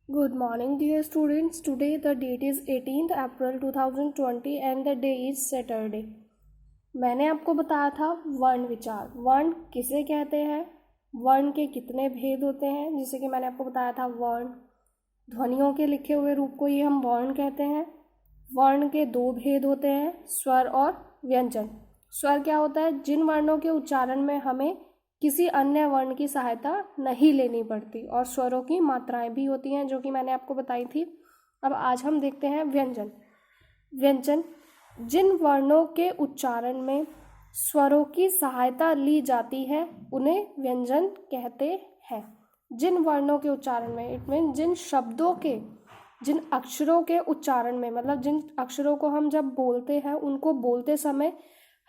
Good morning, dear students. Today the date is 18th April 2020 and the day is Saturday. मैंने आपको बताया था वर्ण विचार। वर्ण किसे कहते हैं, वर्ण के कितने भेद होते हैं। जैसे कि मैंने आपको बताया था वर्ण, ध्वनियों के लिखे हुए रूप को ये हम वर्ण कहते हैं। वर्ण के दो भेद होते हैं, स्वर और व्यंजन। स्वर क्या होता है, जिन वर्णों के उच्चारण में हमें किसी अन्य वर्ण की सहायता नहीं लेनी पड़ती, और स्वरों की मात्राएं भी होती हैं जो कि मैंने आपको बताई थी। अब आज हम देखते हैं व्यंजन। व्यंजन जिन वर्णों के उच्चारण में स्वरों की सहायता ली जाती है उन्हें व्यंजन कहते हैं। जिन वर्णों के उच्चारण में, इट मीन जिन शब्दों के, जिन अक्षरों के उच्चारण में, मतलब जिन अक्षरों को हम जब बोलते हैं उनको बोलते समय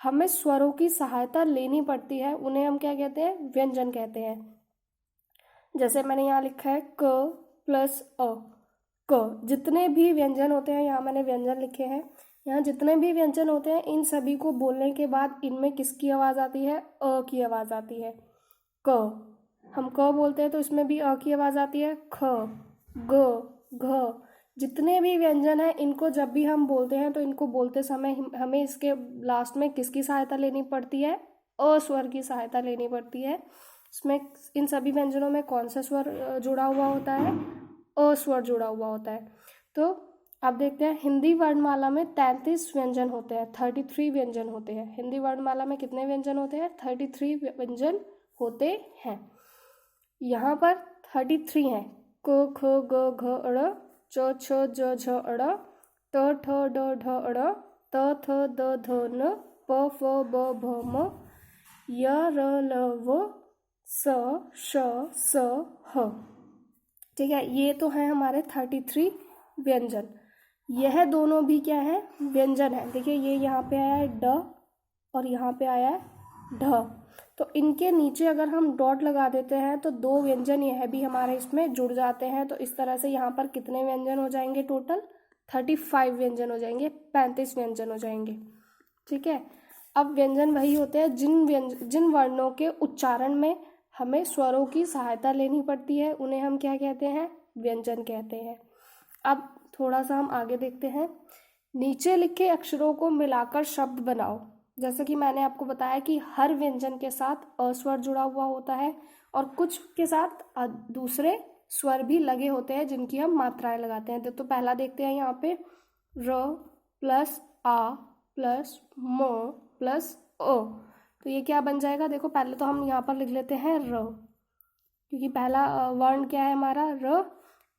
हमें स्वरों की सहायता लेनी पड़ती है, उन्हें हम क्या कहते हैं, व्यंजन कहते हैं। जैसे मैंने यहाँ लिखा है क प्लस अ, क। जितने भी व्यंजन होते हैं, यहाँ मैंने व्यंजन लिखे हैं, यहाँ जितने भी व्यंजन होते हैं इन सभी को बोलने के बाद इनमें किसकी आवाज़ आती है, अ की आवाज़ आती है। क, हम क बोलते हैं तो इसमें भी अ की आवाज़ आती है। ख, ग, घ, जितने भी व्यंजन हैं इनको जब भी हम बोलते हैं तो इनको बोलते समय हमें इसके लास्ट में किसकी सहायता लेनी पड़ती है, अ स्वर की सहायता लेनी पड़ती है। इसमें इन सभी व्यंजनों में कौन सा स्वर जुड़ा हुआ होता है, अ स्वर जुड़ा हुआ होता है। तो अब देखते हैं, हिंदी वर्णमाला में 33 व्यंजन होते हैं, 33 व्यंजन होते हैं। हिंदी वर्णमाला में कितने व्यंजन होते हैं, 33 व्यंजन होते हैं। यहाँ पर 33 हैं, क ख ग घ ड़, च छ ज झ ड़, ट ठ ड ढ ड़, त थ द ध न, प फ ब भ म, य र ल व, स श स ह। ठीक है, ये तो है हमारे 33 व्यंजन। यह दोनों भी क्या है, व्यंजन है। देखिए ये यहाँ पे आया है ड और यहाँ पे आया है ढ, तो इनके नीचे अगर हम डॉट लगा देते हैं तो दो व्यंजन यह भी हमारे इसमें जुड़ जाते हैं। तो इस तरह से यहाँ पर कितने व्यंजन हो जाएंगे, टोटल 35 व्यंजन हो जाएंगे, 35 व्यंजन हो जाएंगे। ठीक है, अब व्यंजन वही होते हैं जिन वर्णों के उच्चारण में हमें स्वरों की सहायता लेनी पड़ती है, उन्हें हम क्या कहते हैं, व्यंजन कहते हैं। अब थोड़ा सा हम आगे देखते हैं, नीचे लिखे अक्षरों को मिलाकर शब्द बनाओ। जैसे कि मैंने आपको बताया कि हर व्यंजन के साथ अ स्वर जुड़ा हुआ होता है और कुछ के साथ दूसरे स्वर भी लगे होते हैं जिनकी हम मात्राएं लगाते हैं। तो पहला देखते हैं यहाँ पे, र प्लस आ प्लस म प्लस ओ। तो ये क्या बन जाएगा, देखो पहले तो हम यहाँ पर लिख लेते हैं र, क्योंकि पहला वर्ण क्या है हमारा, र।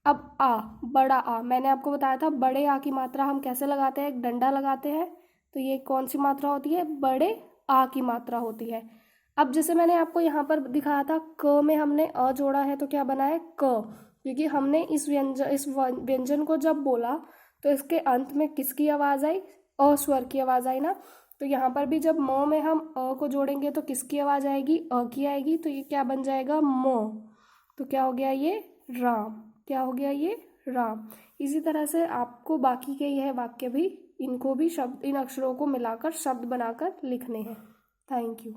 अब आ, बड़ा आ, मैंने आपको बताया था बड़े आ की मात्रा हम कैसे लगाते हैं, एक डंडा लगाते हैं। तो ये कौन सी मात्रा होती है, बड़े आ की मात्रा होती है। अब जैसे मैंने आपको यहाँ पर दिखाया था, क में हमने अ जोड़ा है तो क्या बना है, क, क्योंकि हमने इस व्यंजन को जब बोला तो इसके अंत में किसकी आवाज़ आई, अ स्वर की आवाज़ आई ना। तो यहाँ पर भी जब म में हम अ को जोड़ेंगे तो किसकी आवाज़ आएगी, अ की आएगी। तो ये क्या बन जाएगा, म। तो क्या हो गया ये, राम। क्या हो गया ये, राम। इसी तरह से आपको बाकी के यह वाक्य भी, इनको भी शब्द, इन अक्षरों को मिलाकर शब्द बनाकर लिखने हैं। Thank you.